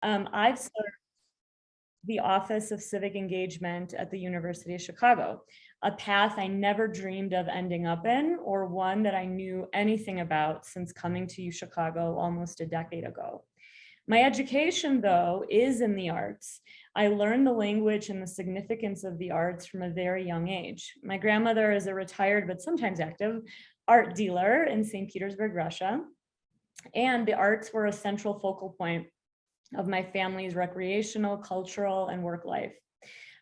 I've served the Office of Civic Engagement at the University of Chicago, a path I never dreamed of ending up in, or one that I knew anything about since coming to Chicago almost a decade ago. My education, though, is in the arts. I learned the language and the significance of the arts from a very young age. My grandmother is a retired, but sometimes active, art dealer in St. Petersburg, Russia. And the arts were a central focal point of my family's recreational, cultural, and work life.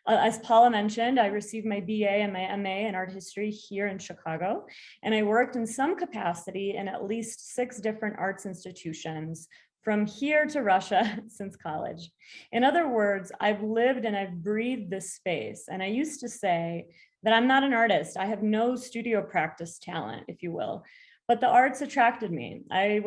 As Paula mentioned, I received my BA and my MA in art history here in Chicago, and I worked in some capacity in at least 6 different arts institutions from here to Russia since college. In other words, I've lived and I've breathed this space. And I used to say that I'm not an artist. I have no studio practice talent, if you will. But the arts attracted me. I've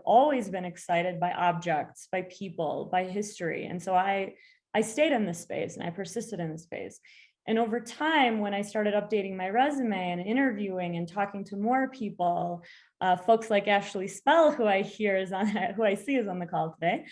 always been excited by objects, by people, by history. And so I stayed in this space and I persisted in this space. And over time, when I started updating my resume and interviewing and talking to more people, folks like Ashley Spell, who I see is on the call today,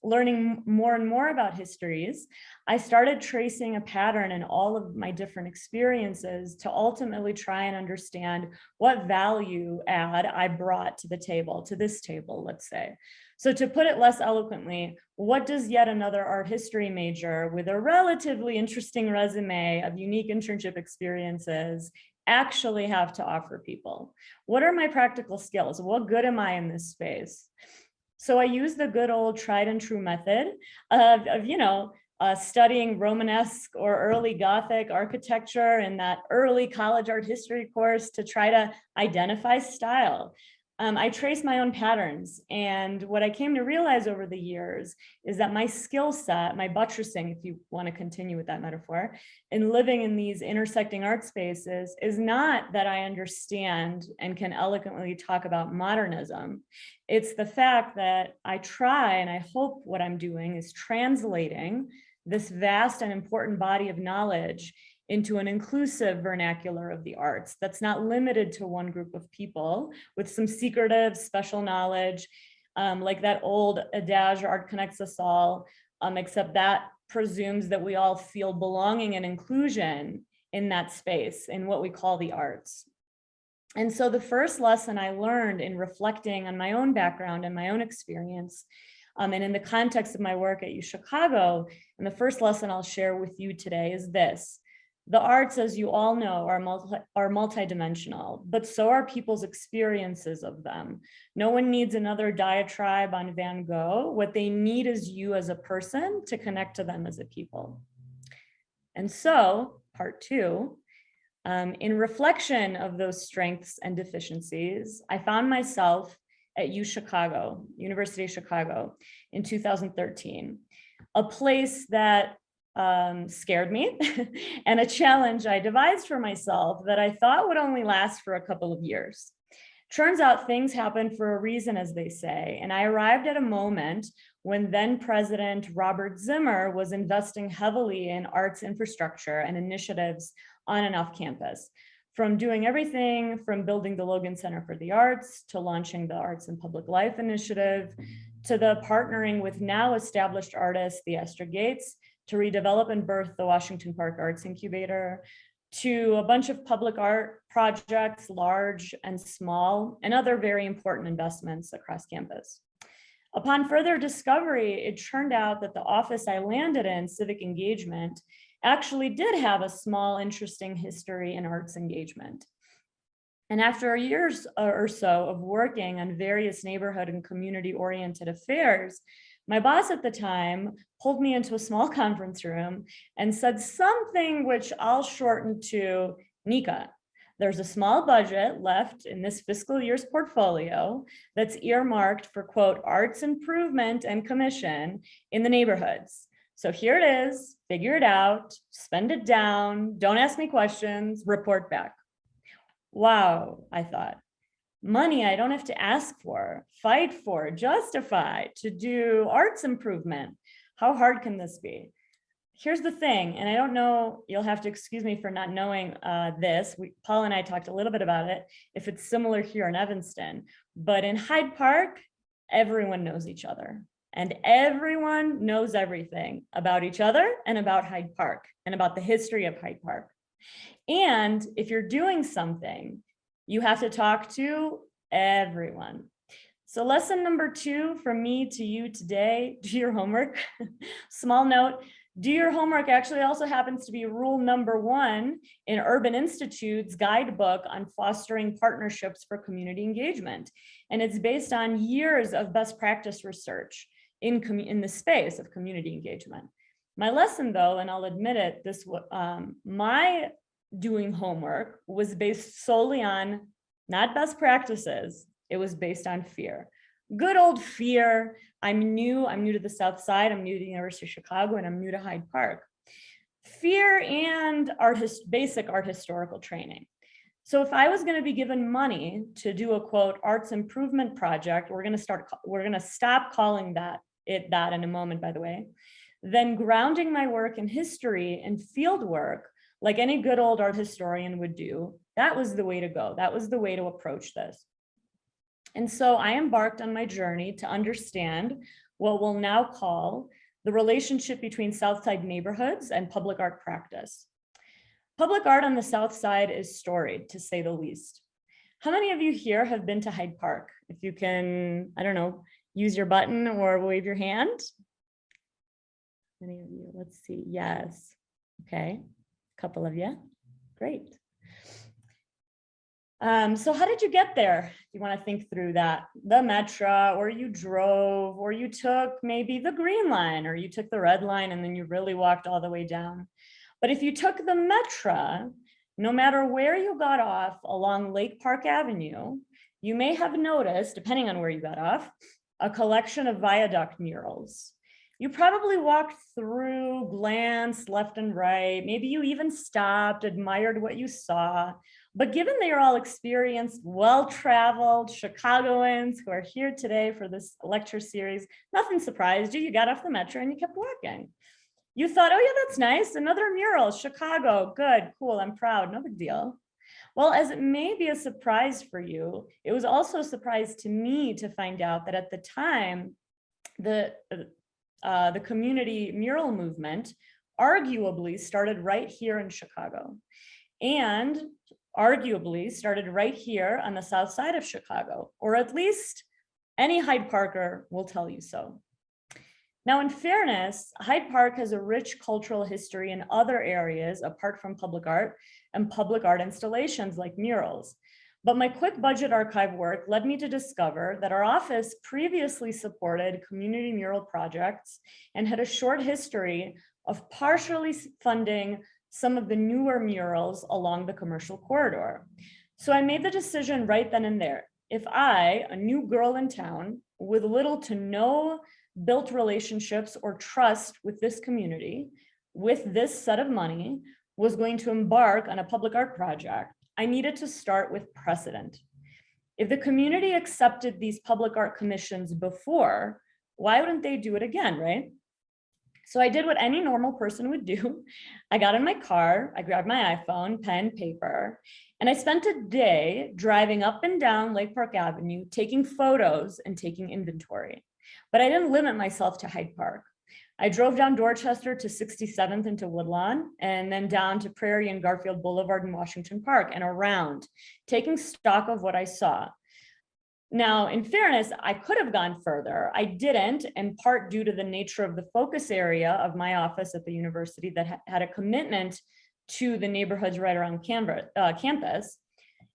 learning more and more about histories, I started tracing a pattern in all of my different experiences to ultimately try and understand what value add I brought to the table, to this table, let's say. So to put it less eloquently, what does yet another art history major with a relatively interesting resume of unique internship experiences actually have to offer people? What are my practical skills? What good am I in this space? So I use the good old tried and true method of studying Romanesque or early Gothic architecture in that early college art history course to try to identify style. I trace my own patterns, and what I came to realize over the years is that my skill set, my buttressing, if you want to continue with that metaphor, in living in these intersecting art spaces is not that I understand and can eloquently talk about modernism. It's the fact that I try, and I hope what I'm doing is translating this vast and important body of knowledge into an inclusive vernacular of the arts that's not limited to one group of people with some secretive special knowledge, like that old adage, art connects us all, except that presumes that we all feel belonging and inclusion in that space, in what we call the arts. And so the first lesson I learned in reflecting on my own background and my own experience, and in the context of my work at UChicago, and the first lesson I'll share with you today is this. The arts, as you all know, are multidimensional, but so are people's experiences of them. No one needs another diatribe on Van Gogh. What they need is you as a person to connect to them as a people. And so, part 2, in reflection of those strengths and deficiencies, I found myself at UChicago, University of Chicago, in 2013, a place that scared me and a challenge I devised for myself that I thought would only last for a couple of years. Turns out things happen for a reason, as they say, and I arrived at a moment when then President Robert Zimmer was investing heavily in arts infrastructure and initiatives on and off campus, from doing everything from building the Logan Center for the Arts to launching the Arts and Public Life Initiative, to the partnering with now established artists, the Esther Gates, to redevelop and birth the Washington Park Arts Incubator, to a bunch of public art projects, large and small, and other very important investments across campus. Upon further discovery, it turned out that the office I landed in, Civic Engagement, actually did have a small, interesting history in arts engagement. And after years or so of working on various neighborhood and community-oriented affairs, my boss at the time pulled me into a small conference room and said something which I'll shorten to Nika. There's a small budget left in this fiscal year's portfolio that's earmarked for, quote, arts improvement and commission in the neighborhoods. So here it is, figure it out, spend it down, don't ask me questions, report back. Wow, I thought. Money I don't have to ask for, fight for, justify, to do arts improvement. How hard can this be? Here's the thing, and I don't know, you'll have to excuse me for not knowing this. Paul and I talked a little bit about it, if it's similar here in Evanston, but in Hyde Park, everyone knows each other. And everyone knows everything about each other and about Hyde Park and about the history of Hyde Park. And if you're doing something, you have to talk to everyone. So lesson number 2 from me to you today, do your homework. Small note, do your homework actually also happens to be rule number 1 in Urban Institute's guidebook on fostering partnerships for community engagement. And it's based on years of best practice research in the space of community engagement. My lesson though, and I'll admit it, my doing homework was based solely on not best practices, it was based on fear. Good old fear. I'm new to the South Side, I'm new to the University of Chicago, and I'm new to Hyde Park. Fear and basic art historical training. So if I was going to be given money to do a quote arts improvement project, we're going to stop calling that in a moment, by the way, then grounding my work in history and field work, like any good old art historian would do, that was the way to go. That was the way to approach this. And so I embarked on my journey to understand what we'll now call the relationship between Southside neighborhoods and public art practice. Public art on the South Side is storied, to say the least. How many of you here have been to Hyde Park? If you can, I don't know, use your button or wave your hand. Many of you, let's see, yes. Okay, a couple of you, great. So how did you get there? You want to think through that. The Metro, or you drove, or you took maybe the Green Line, or you took the Red Line and then you really walked all the way down. But if you took the Metro, no matter where you got off along Lake Park Avenue, you may have noticed, depending on where you got off, a collection of viaduct murals. You probably walked through, glanced left and right. Maybe you even stopped, admired what you saw. But given they are all experienced, well-traveled Chicagoans who are here today for this lecture series, nothing surprised you. You got off the Metro and you kept walking. You thought, oh yeah, that's nice. Another mural, Chicago, good, cool, I'm proud, no big deal. Well, as it may be a surprise for you, it was also a surprise to me to find out that at the time, the community mural movement arguably started right here in Chicago, and arguably started right here on the South Side of Chicago, or at least any Hyde Parker will tell you so. Now, in fairness, Hyde Park has a rich cultural history in other areas apart from public art and public art installations like murals. But my quick budget archive work led me to discover that our office previously supported community mural projects and had a short history of partially funding some of the newer murals along the commercial corridor. So I made the decision right then and there. If I, a new girl in town with little to no built relationships or trust with this community, with this set of money, was going to embark on a public art project, I needed to start with precedent. If the community accepted these public art commissions before, why wouldn't they do it again, right? So I did what any normal person would do. I got in my car, I grabbed my iPhone, pen, paper, and I spent a day driving up and down Lake Park Avenue, taking photos and taking inventory. But I didn't limit myself to Hyde Park. I drove down Dorchester to 67th into Woodlawn, and then down to Prairie and Garfield Boulevard in Washington Park and around, taking stock of what I saw. Now, in fairness, I could have gone further. I didn't, in part due to the nature of the focus area of my office at the university that had a commitment to the neighborhoods right around campus.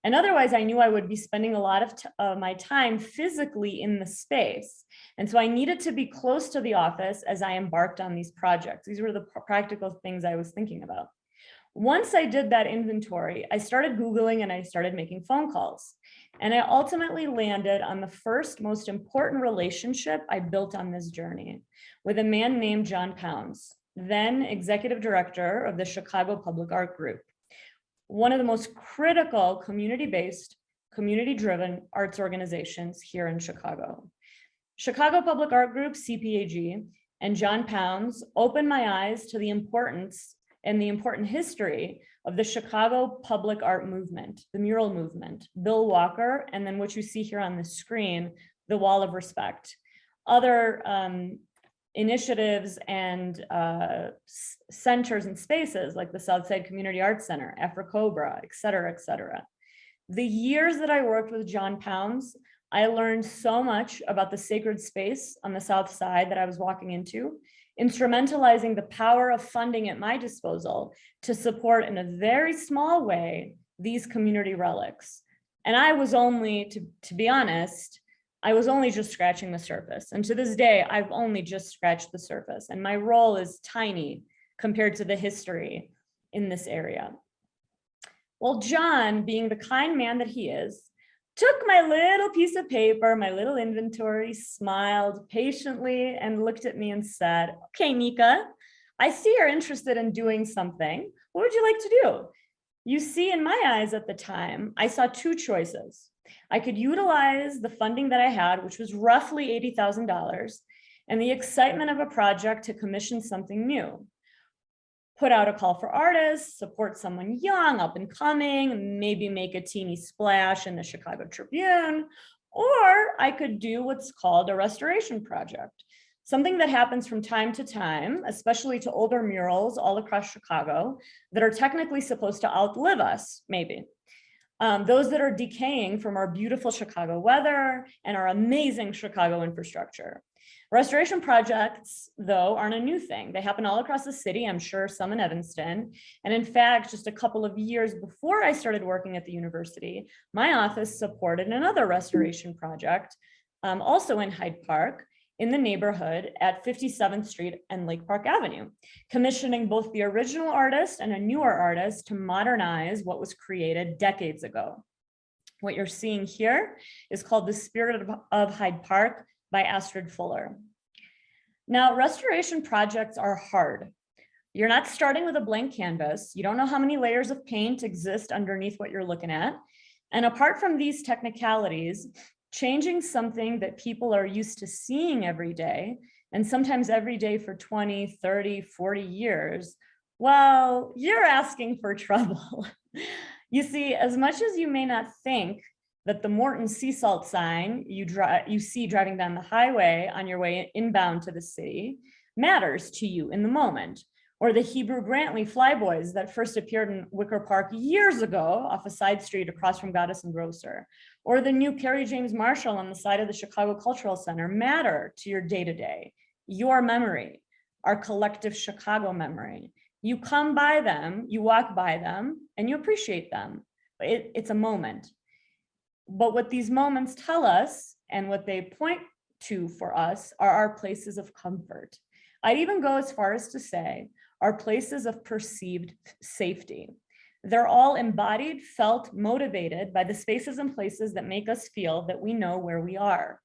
And otherwise, I knew I would be spending a lot of my time physically in the space. And so I needed to be close to the office as I embarked on these projects. These were the practical things I was thinking about. Once I did that inventory, I started Googling and I started making phone calls. And I ultimately landed on the first most important relationship I built on this journey with a man named John Pounds, then executive director of the Chicago Public Art Group, one of the most critical community-based, community-driven arts organizations here in Chicago. Chicago Public Art Group, CPAG, and John Pounds opened my eyes to the importance and the important history of the Chicago public art movement, the mural movement, Bill Walker, and then what you see here on the screen, the Wall of Respect. other initiatives and centers and spaces like the Southside Community Arts Center, AfriCobra, et cetera, et cetera. The years that I worked with John Pounds, I learned so much about the sacred space on the South Side that I was walking into, instrumentalizing the power of funding at my disposal to support in a very small way these community relics. And I was only, to be honest, I was only just scratching the surface. And to this day, I've only just scratched the surface. And my role is tiny compared to the history in this area. Well, John, being the kind man that he is, took my little piece of paper, my little inventory, smiled patiently and looked at me and said, okay, Nika, I see you're interested in doing something. What would you like to do? You see, in my eyes at the time, I saw two choices. I could utilize the funding that I had, which was roughly $80,000, and the excitement of a project to commission something new. Put out a call for artists, support someone young, up and coming, maybe make a teeny splash in the Chicago Tribune, or I could do what's called a restoration project, something that happens from time to time, especially to older murals all across Chicago that are technically supposed to outlive us, maybe. Those that are decaying from our beautiful Chicago weather and our amazing Chicago infrastructure. Restoration projects, though, aren't a new thing. They happen all across the city, I'm sure some in Evanston. And in fact, just a couple of years before I started working at the university, my office supported another restoration project, also in Hyde Park, in the neighborhood at 57th Street and Lake Park Avenue, commissioning both the original artist and a newer artist to modernize what was created decades ago. What you're seeing here is called The Spirit of Hyde Park by Astrid Fuller. Now, restoration projects are hard. You're not starting with a blank canvas. You don't know how many layers of paint exist underneath what you're looking at. And apart from these technicalities, changing something that people are used to seeing every day, and sometimes every day for 20, 30, 40 years, well, you're asking for trouble. You see, as much as you may not think that the Morton sea salt sign you see driving down the highway on your way inbound to the city matters to you in the moment, or the Hebrew Grantley flyboys that first appeared in Wicker Park years ago off a side street across from Goddess and Grocer, or the new Carrie James Marshall on the side of the Chicago Cultural Center matter to your day-to-day, your memory, our collective Chicago memory. You come by them, you walk by them, and you appreciate them. It's a moment. But what these moments tell us and what they point to for us are our places of comfort. I'd even go as far as to say our places of perceived safety. They're all embodied, felt, motivated by the spaces and places that make us feel that we know where we are.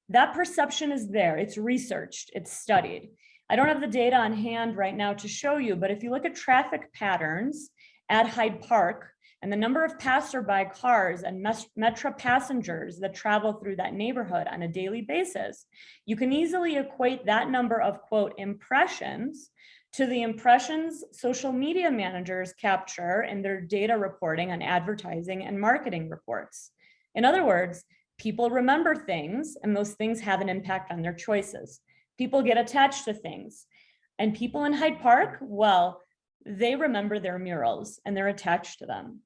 That perception is there, it's researched, it's studied. I don't have the data on hand right now to show you, but if you look at traffic patterns at Hyde Park, and the number of passerby cars and metro passengers that travel through that neighborhood on a daily basis, you can easily equate that number of, quote, impressions to the impressions social media managers capture in their data reporting on advertising and marketing reports. In other words, people remember things, and those things have an impact on their choices. People get attached to things. And people in Hyde Park, well, they remember their murals and they're attached to them.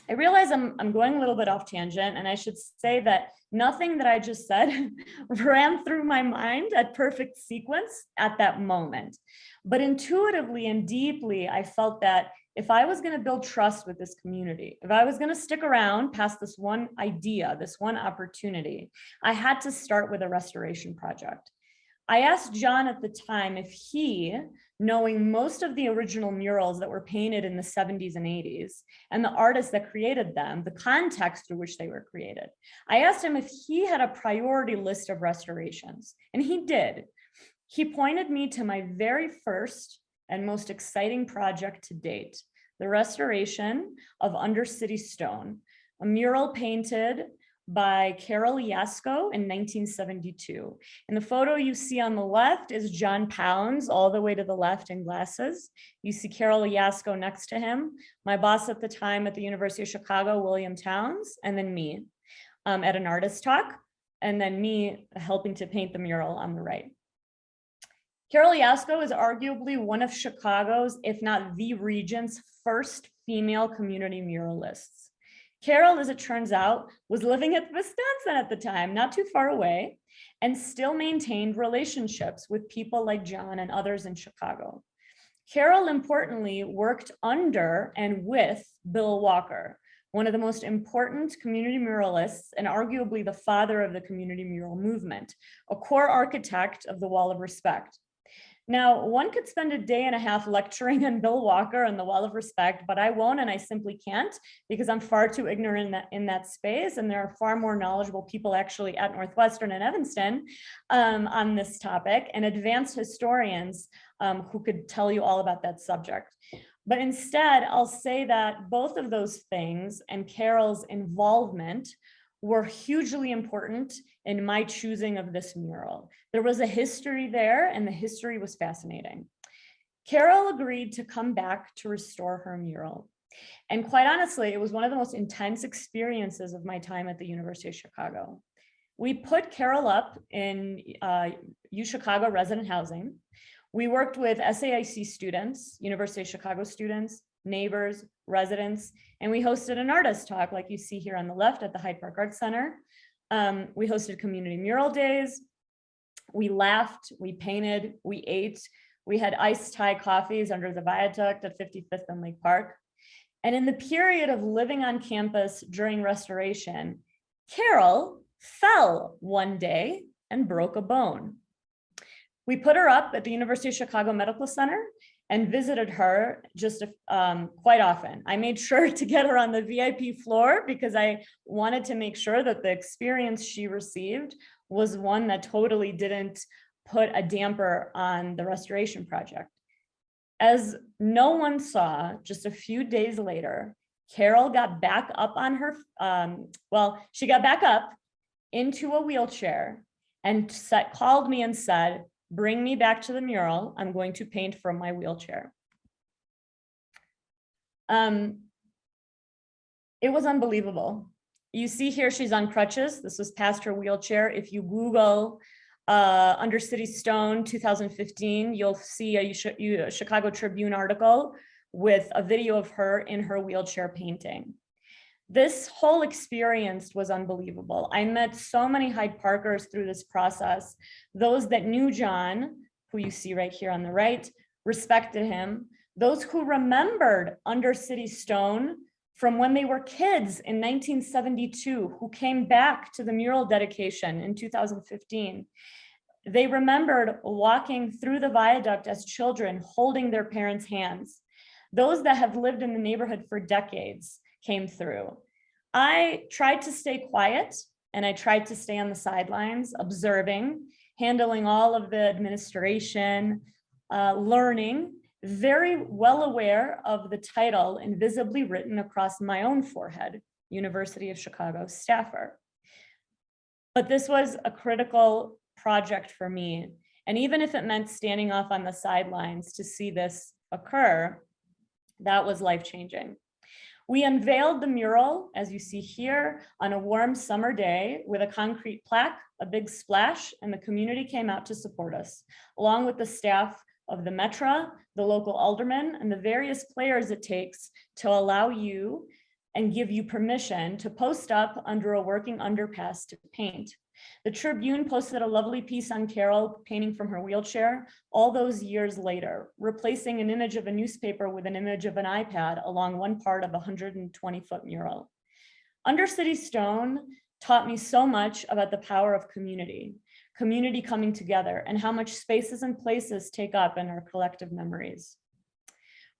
I realize I'm going a little bit off tangent, and I should say that nothing that I just said ran through my mind at perfect sequence at that moment. But intuitively and deeply, I felt that if I was going to build trust with this community, if I was going to stick around past this one idea, this one opportunity, I had to start with a restoration project. I asked John at the time if he, knowing most of the original murals that were painted in the 70s and 80s, and the artists that created them, the context through which they were created, I asked him if he had a priority list of restorations, and he did. He pointed me to my very first and most exciting project to date, the restoration of Undercity Stone, a mural painted by Carol Yasko in 1972. And the photo you see on the left is John Pounds, all the way to the left in glasses. You see Carol Yasko next to him, my boss at the time at the University of Chicago, William Towns, and then me at an artist talk. and then me helping to paint the mural on the right. Carol Yasko is arguably one of Chicago's, if not the region's, first female community muralists. Carol, as it turns out, was living in Wisconsin at the time, not too far away, and still maintained relationships with people like John and others in Chicago. Carol, importantly, worked under and with Bill Walker, one of the most important community muralists and arguably the father of the community mural movement, a core architect of the Wall of Respect. Now, one could spend a day and a half lecturing on Bill Walker and the Wall of Respect, but I won't, and I simply can't, because I'm far too ignorant in that space, and there are far more knowledgeable people actually at Northwestern and Evanston on this topic, and advanced historians who could tell you all about that subject. But instead, I'll say that both of those things and Carol's involvement were hugely important in my choosing of this mural. There was a history there, and the history was fascinating. Carol agreed to come back to restore her mural. And quite honestly, it was one of the most intense experiences of my time at the University of Chicago. We put Carol up in UChicago resident housing. We worked with SAIC students, University of Chicago students, neighbors, residents, and we hosted an artist talk like you see here on the left at the Hyde Park Arts Center. We hosted community mural days. We laughed, we painted, we ate. We had iced Thai coffees under the viaduct at 55th and Lake Park. And in the period of living on campus during restoration, Carol fell one day and broke a bone. We put her up at the University of Chicago Medical Center and visited her just quite often. I made sure to get her on the VIP floor because I wanted to make sure that the experience she received was one that totally didn't put a damper on the restoration project. As no one saw, just a few days later, Carol got back up on her, she got back up into a wheelchair and called me and said, "Bring me back to the mural. I'm going to paint from my wheelchair." It was unbelievable. You see here, she's on crutches. This was past her wheelchair. If you Google Undercity Stone 2015, you'll see a Chicago Tribune article with a video of her in her wheelchair painting. This whole experience was unbelievable. I met so many Hyde Parkers through this process. Those that knew John, who you see right here on the right, respected him. Those who remembered Undercity Stone from when they were kids in 1972, who came back to the mural dedication in 2015. They remembered walking through the viaduct as children, holding their parents' hands. Those that have lived in the neighborhood for decades came through. I tried to stay quiet and I tried to stay on the sidelines, observing, handling all of the administration, learning, very well aware of the title invisibly written across my own forehead, University of Chicago staffer. But this was a critical project for me. And even if it meant standing off on the sidelines to see this occur, that was life-changing. We unveiled the mural, as you see here, on a warm summer day with a concrete plaque, a big splash, and the community came out to support us, along with the staff of the Metra, the local aldermen, and the various players it takes to allow you and give you permission to post up under a working underpass to paint. The Tribune posted a lovely piece on Carol painting from her wheelchair all those years later, replacing an image of a newspaper with an image of an iPad along one part of a 120-foot mural. Undercity Stone taught me so much about the power of community coming together, and how much spaces and places take up in our collective memories.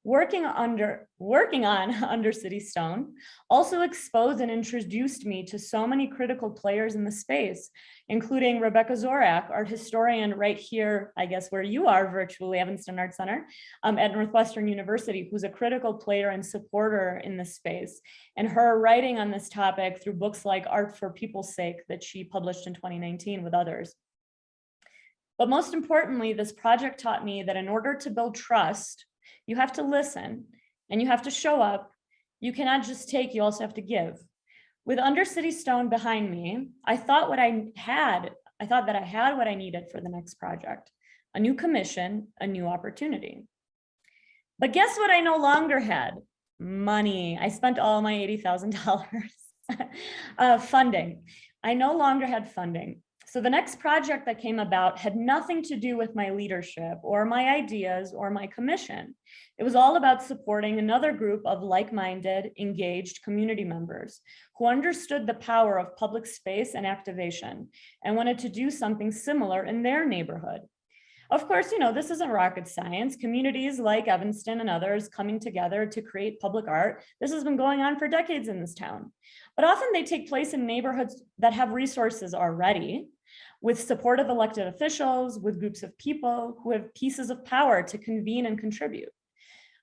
Working on Undercity Stone also exposed and introduced me to so many critical players in the space, including Rebecca Zorak, art historian right here, I guess where you are virtually, Evanston Art Center, at Northwestern University, who's a critical player and supporter in this space. And her writing on this topic through books like Art for People's Sake that she published in 2019 with others. But most importantly, this project taught me that in order to build trust, you have to listen and you have to show up. You cannot just take, you also have to give. With Undercity Stone behind me, I thought that I had what I needed for the next project, a new commission, a new opportunity. But guess what I no longer had? Money. I spent all my $80,000 funding. I no longer had funding. So the next project that came about had nothing to do with my leadership or my ideas or my commission. It was all about supporting another group of like-minded, engaged community members who understood the power of public space and activation and wanted to do something similar in their neighborhood. Of course, this isn't rocket science. Communities like Evanston and others coming together to create public art. This has been going on for decades in this town. But often they take place in neighborhoods that have resources already, with support of elected officials, with groups of people who have pieces of power to convene and contribute.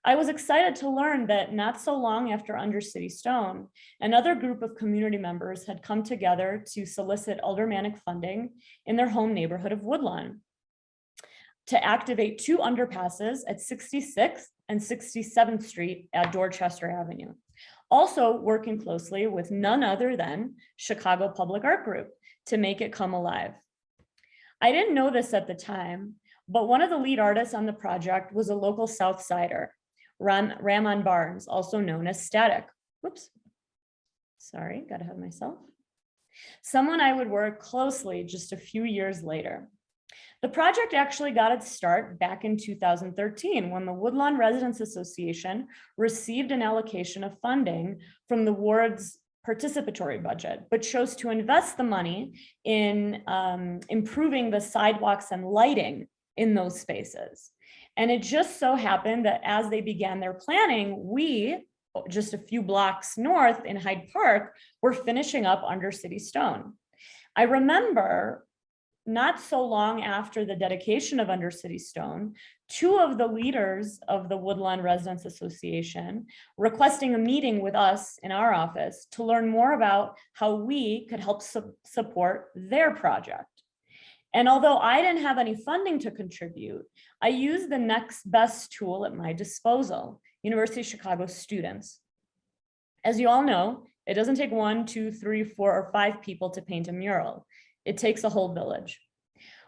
I was excited to learn that not so long after Undercity Stone, another group of community members had come together to solicit aldermanic funding in their home neighborhood of Woodlawn to activate 2 underpasses at 66th and 67th Street at Dorchester Avenue. Also working closely with none other than Chicago Public Art Group to make it come alive. I didn't know this at the time, but one of the lead artists on the project was a local South Sider, Ramon Barnes, also known as Static. Whoops, sorry, got ahead of myself. Someone I would work closely just a few years later. The project actually got its start back in 2013 when the Woodlawn Residents Association received an allocation of funding from the ward's participatory budget, but chose to invest the money in improving the sidewalks and lighting in those spaces. And it just so happened that as they began their planning, we, just a few blocks north in Hyde Park, were finishing up Undercity Stone. I remember not so long after the dedication of Undercity Stone, 2 of the leaders of the Woodlawn Residents Association requesting a meeting with us in our office to learn more about how we could help support their project. And although I didn't have any funding to contribute, I used the next best tool at my disposal, University of Chicago students. As you all know, it doesn't take 1, 2, 3, 4, or 5 people to paint a mural. It takes a whole village.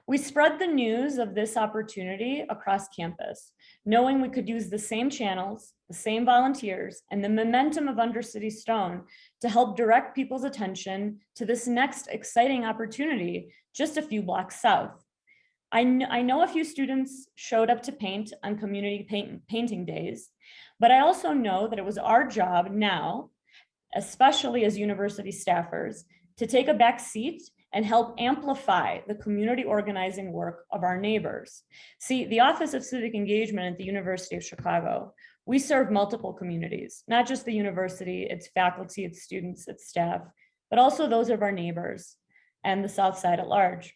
We spread the news of this opportunity across campus, knowing we could use the same channels, the same volunteers, and the momentum of Undercity Stone to help direct people's attention to this next exciting opportunity just a few blocks south. I know a few students showed up to paint on community painting days, but I also know that it was our job now, especially as university staffers, to take a back seat and help amplify the community organizing work of our neighbors. See, the Office of Civic Engagement at the University of Chicago, we serve multiple communities, not just the university, its faculty, its students, its staff, but also those of our neighbors and the South Side at large.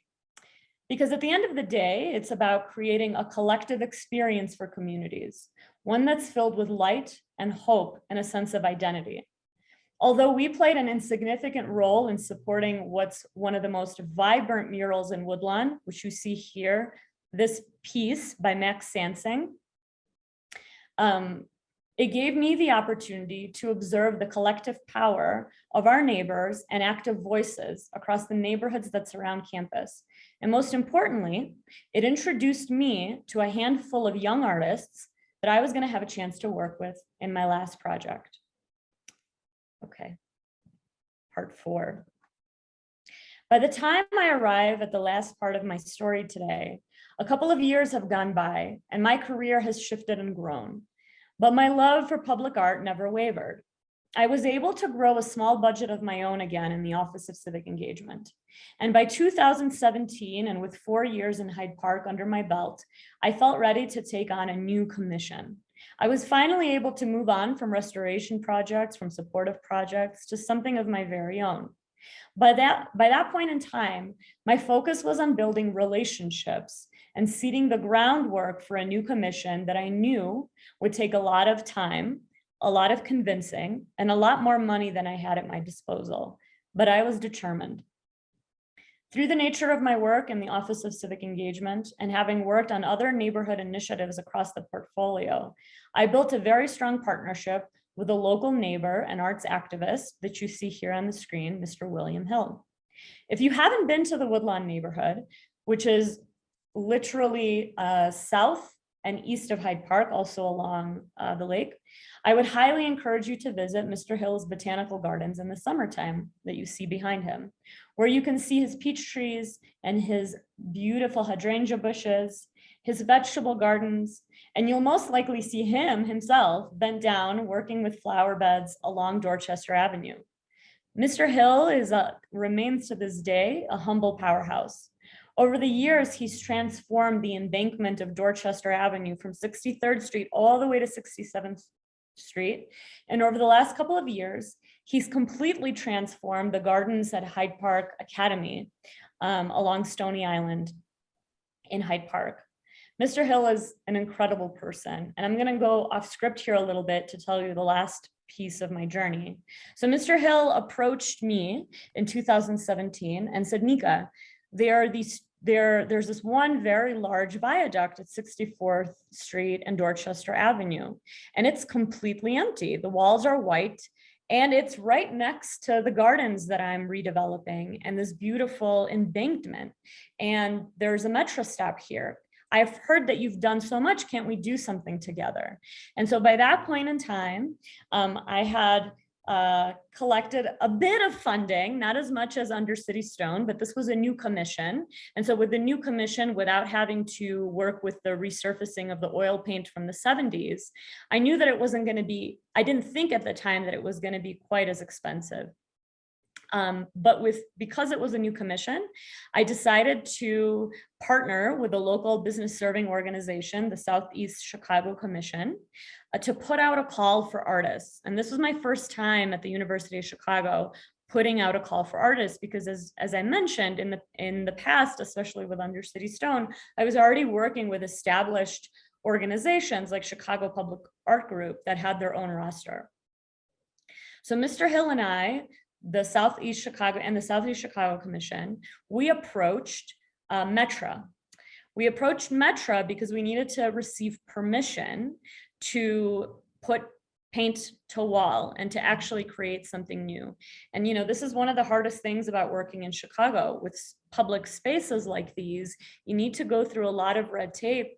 Because at the end of the day, it's about creating a collective experience for communities, one that's filled with light and hope and a sense of identity. Although we played an insignificant role in supporting what's one of the most vibrant murals in Woodlawn, which you see here, this piece by Max Sansing, it gave me the opportunity to observe the collective power of our neighbors and active voices across the neighborhoods that surround campus. And most importantly, it introduced me to a handful of young artists that I was going to have a chance to work with in my last project. Okay, part 4. By the time I arrive at the last part of my story today, a couple of years have gone by and my career has shifted and grown, but my love for public art never wavered. I was able to grow a small budget of my own again in the Office of Civic Engagement. And by 2017, and with 4 years in Hyde Park under my belt, I felt ready to take on a new commission. I was finally able to move on from restoration projects, from supportive projects, to something of my very own. By that point in time, my focus was on building relationships and seeding the groundwork for a new commission that I knew would take a lot of time, a lot of convincing, and a lot more money than I had at my disposal, but I was determined. Through the nature of my work in the Office of Civic Engagement and having worked on other neighborhood initiatives across the portfolio, I built a very strong partnership with a local neighbor and arts activist that you see here on the screen, Mr. William Hill. If you haven't been to the Woodlawn neighborhood, which is literally south and east of Hyde Park, also along the lake, I would highly encourage you to visit Mr. Hill's botanical gardens in the summertime that you see behind him, where you can see his peach trees and his beautiful hydrangea bushes, his vegetable gardens, and you'll most likely see him himself bent down working with flower beds along Dorchester Avenue. Mr. Hill remains to this day a humble powerhouse. Over the years, he's transformed the embankment of Dorchester Avenue from 63rd Street all the way to 67th Street. And over the last couple of years, he's completely transformed the gardens at Hyde Park Academy along Stony Island in Hyde Park. Mr. Hill is an incredible person, and I'm going to go off script here a little bit to tell you the last piece of my journey. So Mr. Hill approached me in 2017 and said, Nika, there's this one very large viaduct at 64th Street and Dorchester Avenue, and it's completely empty. The walls are white, and it's right next to the gardens that I'm redeveloping and this beautiful embankment. And there's a metro stop here. I've heard that you've done so much. Can't we do something together? And so by that point in time, I had collected a bit of funding, not as much as under City Stone, but this was a new commission. And so with the new commission, without having to work with the resurfacing of the oil paint from the 70s, I knew that it wasn't going to be, I didn't think at the time that it was going to be quite as expensive. But because it was a new commission, I decided to partner with a local business serving organization, the Southeast Chicago Commission, to put out a call for artists. And this was my first time at the University of Chicago putting out a call for artists, because as I mentioned in the past, especially with Under City Stone, I was already working with established organizations like Chicago Public Art Group that had their own roster. So Mr. Hill and I, the Southeast Chicago Commission, we approached Metra. We approached Metra because we needed to receive permission to put paint to wall and to actually create something new. And this is one of the hardest things about working in Chicago with public spaces like these. You need to go through a lot of red tape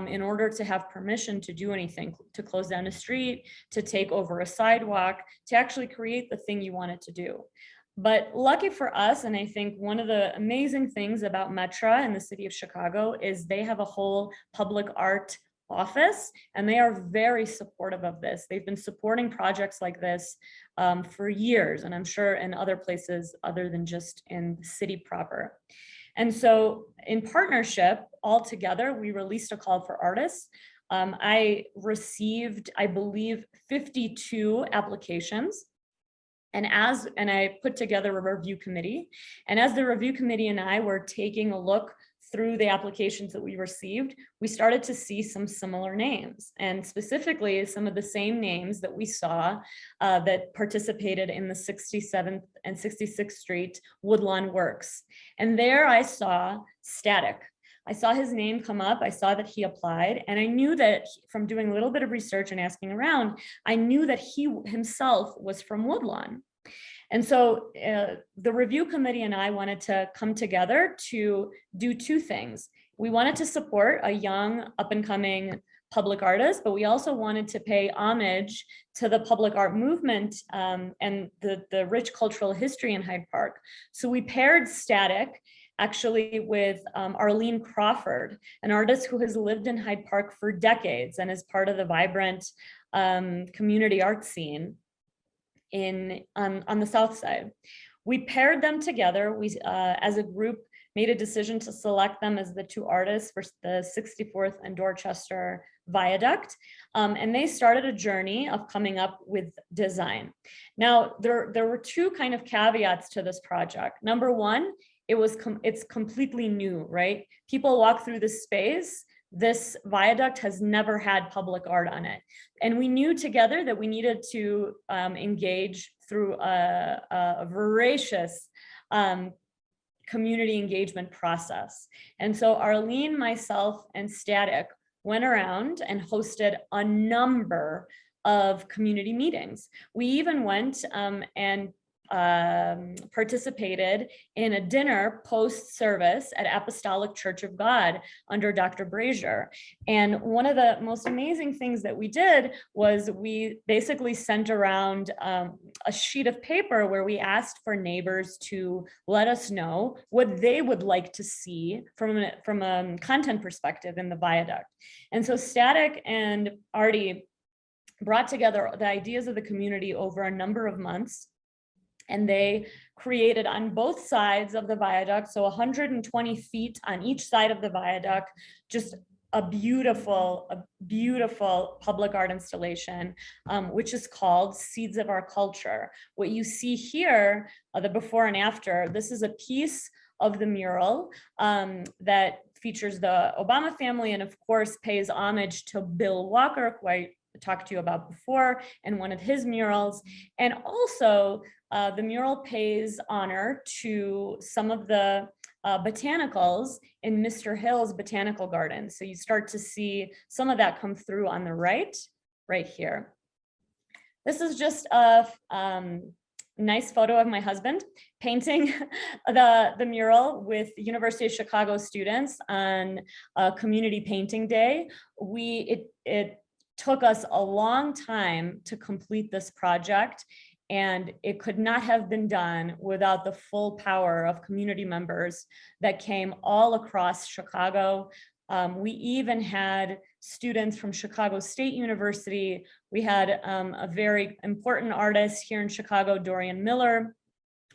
in order to have permission to do anything, to close down a street, to take over a sidewalk, to actually create the thing you wanted to do. But lucky for us, and I think one of the amazing things about Metra and the city of Chicago is they have a whole public art office, and they are very supportive of this. They've been supporting projects like this for years, and I'm sure in other places other than just in the city proper. And so in partnership, all together, we released a call for artists. I received, I believe, 52 applications. And I put together a review committee. And as the review committee and I were taking a look through the applications that we received, we started to see some similar names, and specifically some of the same names that we saw that participated in the 67th and 66th Street Woodlawn Works. And there I saw Static. I saw his name come up. I saw that he applied, and I knew that from doing a little bit of research and asking around, I knew that he himself was from Woodlawn. And so the review committee and I wanted to come together to do two things. We wanted to support a young up-and-coming public artist, but we also wanted to pay homage to the public art movement and the rich cultural history in Hyde Park. So we paired Static actually with Arlene Crawford, an artist who has lived in Hyde Park for decades and is part of the vibrant community art scene on the South Side. We paired them together. We, as a group, made a decision to select them as the two artists for the 64th and Dorchester Viaduct. And they started a journey of coming up with design. Now, there were two kind of caveats to this project. Number one, it's completely new, right? People walk through this space. This viaduct has never had public art on it. And we knew together that we needed to engage through a voracious community engagement process. And so Arlene, myself, and Static went around and hosted a number of community meetings. We even went and participated in a dinner post-service at Apostolic Church of God under Dr. Brazier. And one of the most amazing things that we did was we basically sent around a sheet of paper where we asked for neighbors to let us know what they would like to see from a content perspective in the viaduct. And so Static and Artie brought together the ideas of the community over a number of months. And they created on both sides of the viaduct, so 120 feet on each side of the viaduct, just a beautiful public art installation, which is called Seeds of Our Culture. What you see here, the before and after, this is a piece of the mural that features the Obama family and of course pays homage to Bill Walker, who I talked to you about before, and one of his murals. And also the mural pays honor to some of the botanicals in Mr. Hill's botanical garden. So you start to see some of that come through on the right here. This is just a nice photo of my husband painting the mural with University of Chicago students on Community Painting Day. It took us a long time to complete this project, and it could not have been done without the full power of community members that came all across Chicago. We even had students from Chicago State University. We had a very important artist here in Chicago, Dorian Miller,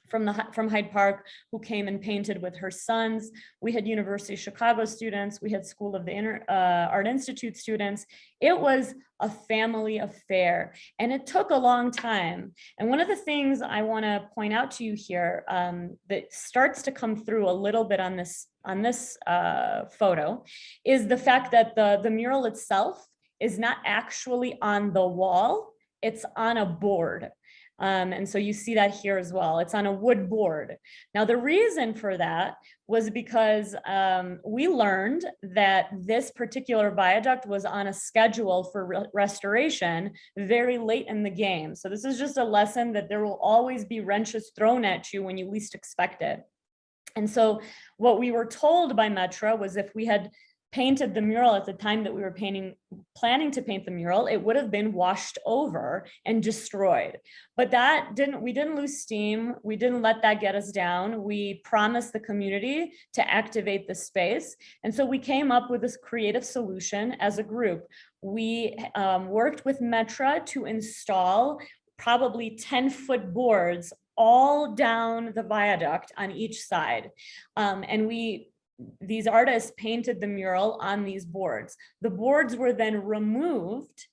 from Hyde Park, who came and painted with her sons. We had University of Chicago students. We had School of the Art Institute students. It was a family affair, and it took a long time. And one of the things I want to point out to you here that starts to come through a little bit on this photo is the fact that the mural itself is not actually on the wall, it's on a board. And so you see that here as well. It's on a wood board. Now, the reason for that was because we learned that this particular viaduct was on a schedule for restoration very late in the game. So this is just a lesson that there will always be wrenches thrown at you when you least expect it. And so what we were told by Metra was if we had painted the mural at the time that we were planning to paint the mural, it would have been washed over and destroyed. But we didn't lose steam. We didn't let that get us down. We promised the community to activate the space. And so we came up with this creative solution as a group. We worked with Metra to install probably 10-foot boards all down the viaduct on each side. These artists painted the mural on these boards. The boards were then removed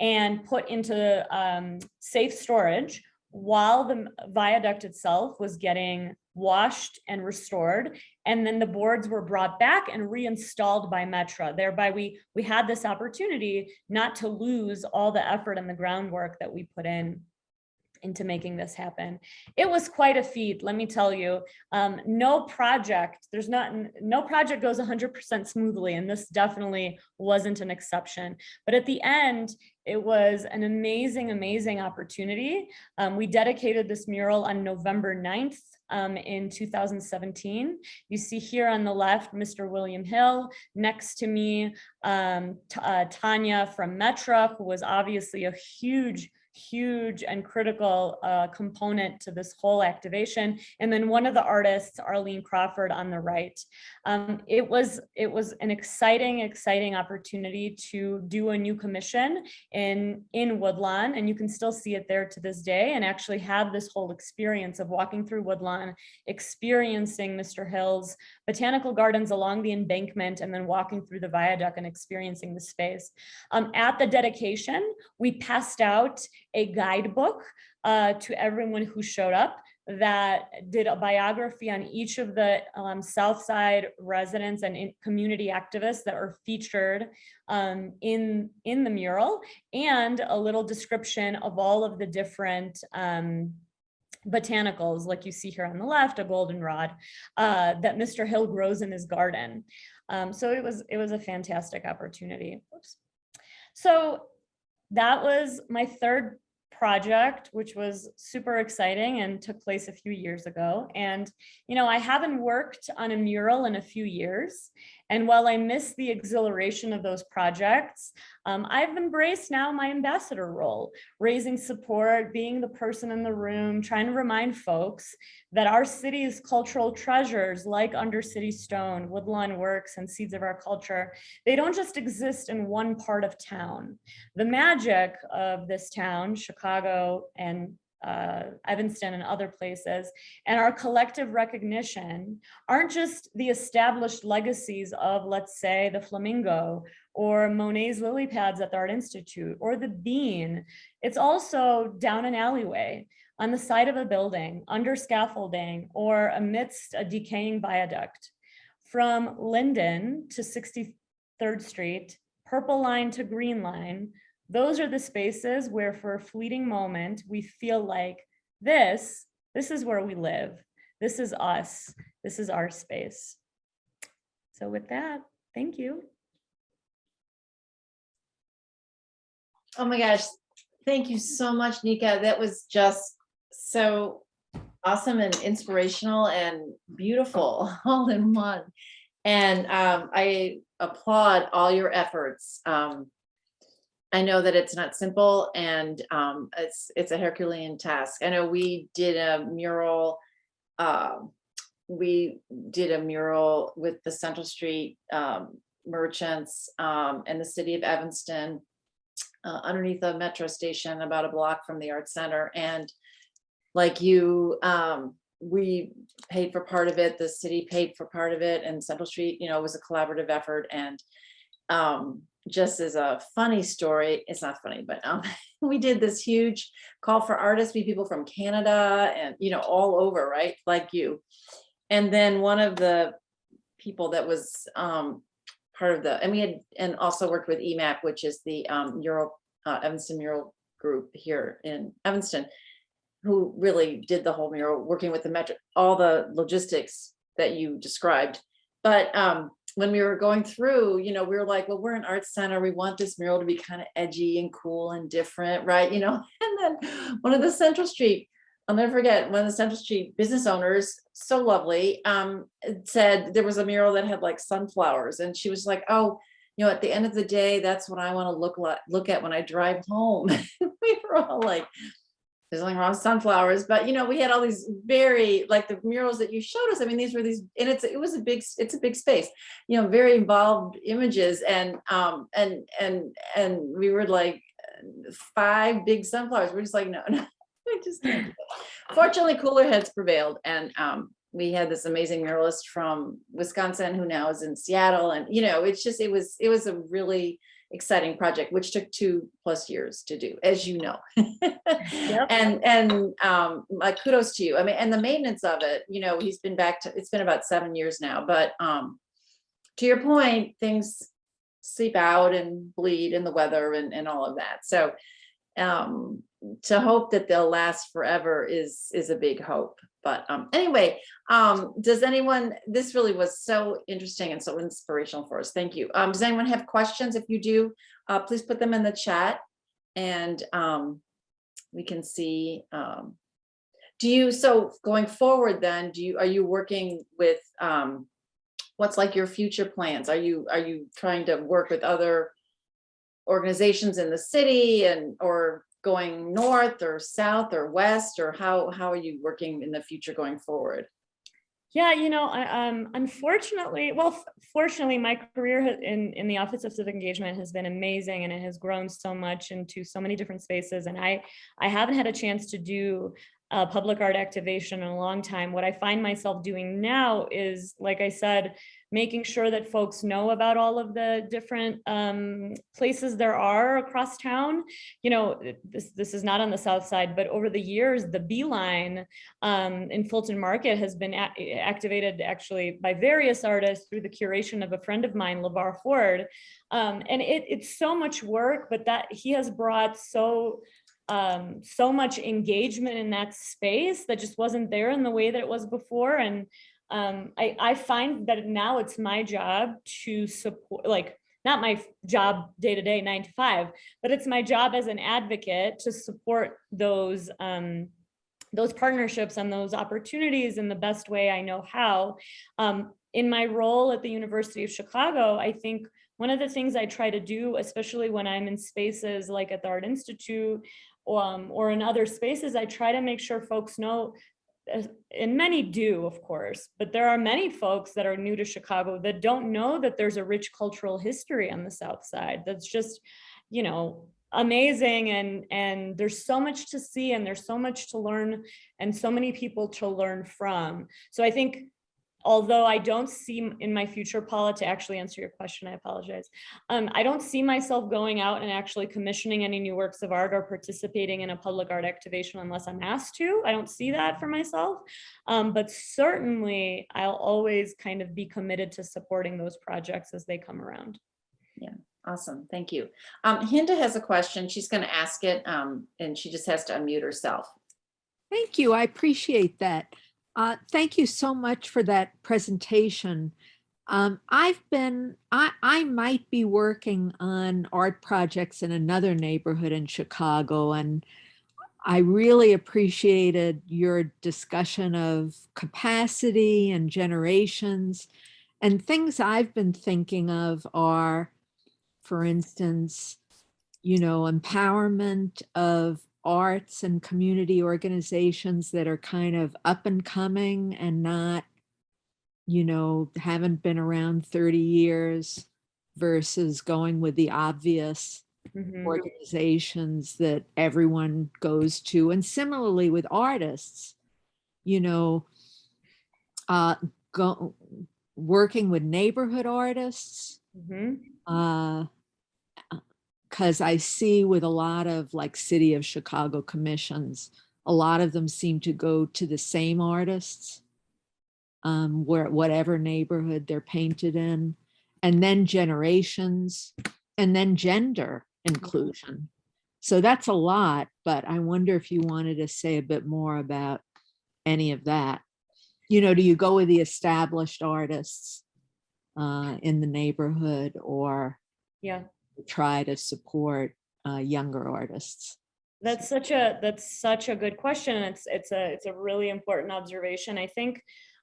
and put into safe storage while the viaduct itself was getting washed and restored. And then the boards were brought back and reinstalled by Metra. Thereby, we had this opportunity not to lose all the effort and the groundwork that we put into making this happen. It was quite a feat, let me tell you. No project goes 100% smoothly, and this definitely wasn't an exception. But at the end, it was an amazing, amazing opportunity. We dedicated this mural on November 9th in 2017. You see here on the left, Mr. William Hill. Next to me, Tanya from Metra, who was obviously a huge and critical component to this whole activation. And then one of the artists, Arlene Crawford, on the right. It was an exciting opportunity to do a new commission in Woodlawn, and you can still see it there to this day, and actually have this whole experience of walking through Woodlawn, experiencing Mr. Hill's botanical gardens along the embankment, and then walking through the viaduct and experiencing the space. At the dedication, we passed out a guidebook to everyone who showed up that did a biography on each of the South Side residents and community activists that were featured in the mural, and a little description of all of the different botanicals, like you see here on the left, a goldenrod that Mr. Hill grows in his garden. So it was a fantastic opportunity. Oops. So that was my third project, which was super exciting and took place a few years ago. And, I haven't worked on a mural in a few years. And while I miss the exhilaration of those projects, I've embraced now my ambassador role, raising support, being the person in the room, trying to remind folks that our city's cultural treasures like Undercity Stone, Woodlawn Works, and Seeds of Our Culture, they don't just exist in one part of town. The magic of this town, Chicago and Evanston and other places, and our collective recognition aren't just the established legacies of, let's say, the Flamingo or Monet's lily pads at the Art Institute or the Bean. It's also down an alleyway, on the side of a building, under scaffolding, or amidst a decaying viaduct. From Linden to 63rd Street, Purple Line to Green Line, those are the spaces where for a fleeting moment, we feel like this is where we live. This is us. This is our space. So with that, thank you. Oh my gosh, thank you so much, Nika. That was just so awesome and inspirational and beautiful all in one. And I applaud all your efforts. I know that it's not simple, and it's a Herculean task. I know we did a mural. We did a mural with the Central Street merchants in the city of Evanston, underneath a metro station, about a block from the Art Center. And like you, we paid for part of it. The city paid for part of it, and Central Street, it was a collaborative effort. And just as a funny story, it's not funny, but we did this huge call for artists, people from Canada and, all over, right? Like you. And then one of the people that was part of and we had, and also worked with EMAP, which is the Evanston Mural Group here in Evanston, who really did the whole mural, working with the metro, all the logistics that you described. But when we were going through, we were like, well, we're an arts center. We want this mural to be kind of edgy and cool and different, right? And then one of the Central Street, I'll never forget, one of the Central Street business owners, so lovely, said there was a mural that had like sunflowers. And she was like, oh, at the end of the day, that's what I want to look at when I drive home. We were all like, there's nothing wrong with sunflowers, but we had all these very, like the murals that you showed us. I mean, these were these, and it's a big space, very involved images, and we were like 5 big sunflowers. We're just like, no, we just can't do that. Fortunately, cooler heads prevailed, and we had this amazing muralist from Wisconsin who now is in Seattle, and it was a really exciting project, which took 2+ years to do, as you know. Yep. And my kudos to you. I mean, and the maintenance of it, he's been it's been about 7 years now, but to your point, things seep out and bleed in the weather and all of that. So to hope that they'll last forever is a big hope. But anyway, does anyone, this really was so interesting and so inspirational for us. Thank you. Does anyone have questions? If you do, please put them in the chat, and we can see. So going forward then, are you working with, what's like your future plans? Are you trying to work with other organizations in the city, or going north or south or west, or how are you working in the future going forward? Yeah, unfortunately, fortunately, my career in the Office of Civic Engagement has been amazing, and it has grown so much into so many different spaces. And I haven't had a chance to do public art activation in a long time. What I find myself doing now is, like I said, making sure that folks know about all of the different places there are across town. This is not on the south side, but over the years, the Beeline in Fulton Market has been activated actually by various artists through the curation of a friend of mine, LeVar Ford. And it's so much work, but that he has brought so much engagement in that space that just wasn't there in the way that it was before. And I find that now it's my job to support, like, not my job day to day, 9 to 5, but it's my job as an advocate to support those partnerships and those opportunities in the best way I know how. In my role at the University of Chicago, I think one of the things I try to do, especially when I'm in spaces like at the Art Institute or in other spaces, I try to make sure folks know, and many do, of course, but there are many folks that are new to Chicago that don't know that there's a rich cultural history on the South Side that's just, amazing, and there's so much to see and there's so much to learn and so many people to learn from. So I think, although I don't see in my future, Paula, to actually answer your question, I apologize. I don't see myself going out and actually commissioning any new works of art or participating in a public art activation unless I'm asked to. I don't see that for myself. But certainly I'll always kind of be committed to supporting those projects as they come around. Yeah, awesome. Thank you. Hinda has a question. She's going to ask it, and she just has to unmute herself. Thank you. I appreciate that. Thank you so much for that presentation. I might be working on art projects in another neighborhood in Chicago, and I really appreciated your discussion of capacity and generations. And things I've been thinking of are, for instance, empowerment of arts and community organizations that are kind of up and coming and not, haven't been around 30 years versus going with the obvious organizations that everyone goes to. And similarly with artists, working with neighborhood artists, because I see with a lot of like City of Chicago commissions, a lot of them seem to go to the same artists, whatever neighborhood they're painted in, and then generations, and then gender inclusion. So that's a lot, but I wonder if you wanted to say a bit more about any of that. Do you go with the established artists in the neighborhood, or try to support younger artists? That's such a good question, and it's a really important observation. I think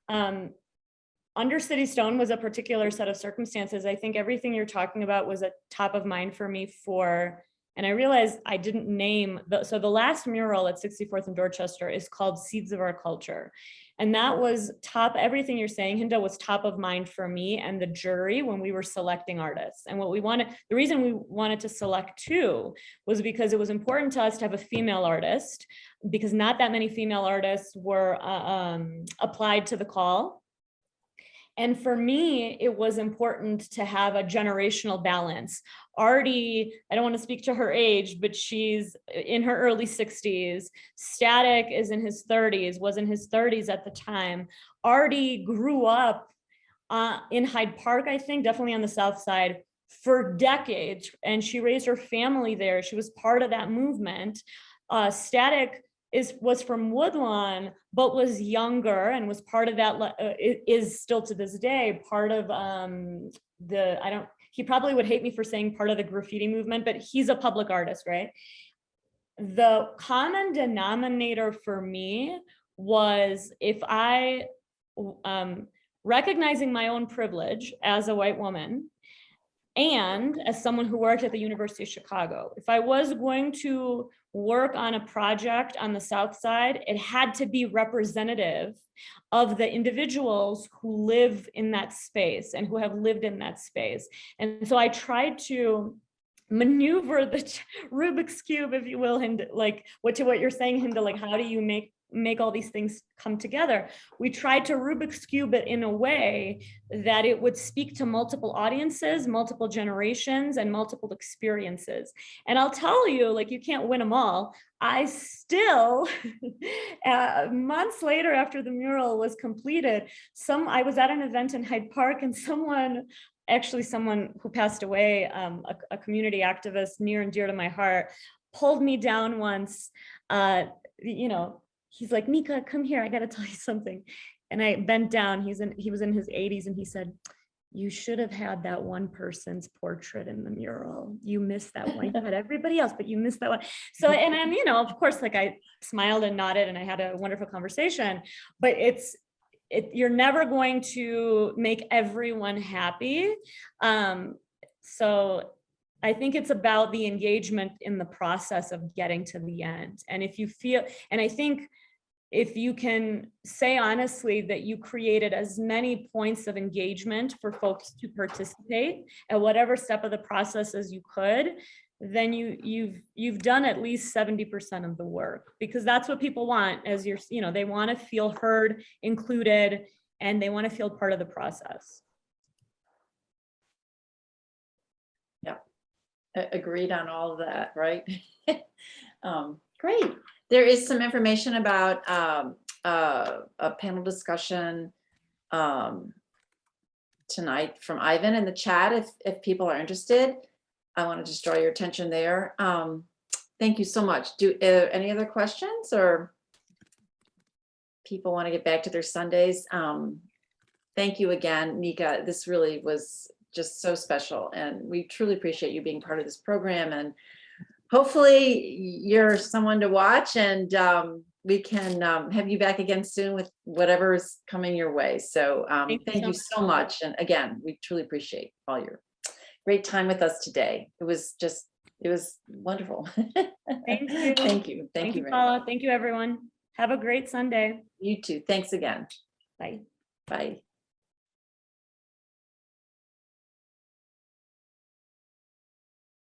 under City Stone was a particular set of circumstances. I think everything you're talking about was at top of mind for me and I realized I didn't name so the last mural at 64th and Dorchester is called Seeds of Our Culture. And that was everything you're saying, Hinda, was top of mind for me and the jury when we were selecting artists. And the reason we wanted to select two was because it was important to us to have a female artist, because not that many female artists were applied to the call. And for me, it was important to have a generational balance. Artie, I don't want to speak to her age, but she's in her early 60s. Static is in his 30s, was in his 30s at the time. Artie grew up in Hyde Park, I think, definitely on the South Side, for decades. And she raised her family there. She was part of that movement. Static was from Woodlawn, but was younger and was part of that, is still to this day part of he probably would hate me for saying part of the graffiti movement, but he's a public artist, right? The common denominator for me was, if I recognizing my own privilege as a white woman and as someone who worked at the University of Chicago, if I was going to work on a project on the South Side, it had to be representative of the individuals who live in that space and who have lived in that space. And so I tried to maneuver the Rubiks Cube, if you will, and like what you're saying, Hinda, like how do you make all these things come together? We tried to Rubiks Cube it in a way that it would speak to multiple audiences, multiple generations, and multiple experiences. And I'll tell you, like, you can't win them all. I still, months later after the mural was completed, I was at an event in Hyde Park, and someone who passed away, a community activist near and dear to my heart, pulled me down once, he's like, Nika, come here, I got to tell you something. And I bent down. He was in his 80s, and he said, you should have had that one person's portrait in the mural. You missed that one. You had everybody else, but you missed that one. So, and then, you know, of course, like I smiled and nodded and I had a wonderful conversation, but you're never going to make everyone happy. So I think it's about the engagement in the process of getting to the end. And if you feel, and I think if you can say honestly that you created as many points of engagement for folks to participate at whatever step of the process as you could, then you've done at least 70% of the work, because that's what people want as you're, you know, they want to feel heard, included, and they want to feel part of the process. Yeah, agreed on all of that, right? Great. There is some information about a panel discussion tonight from Ivan in the chat if people are interested. I want to just draw your attention there. Thank you so much. Any other questions, or people want to get back to their Sundays? Thank you again, Nika. This really was just so special, and we truly appreciate you being part of this program, and hopefully you're someone to watch, and we can have you back again soon with whatever is coming your way. So thank you so much. And again, we truly appreciate all your great time with us today. It was wonderful. Thank you. Thank you. Thank you, Paula. Thank you, everyone. Have a great Sunday. You too. Thanks again. Bye. Bye.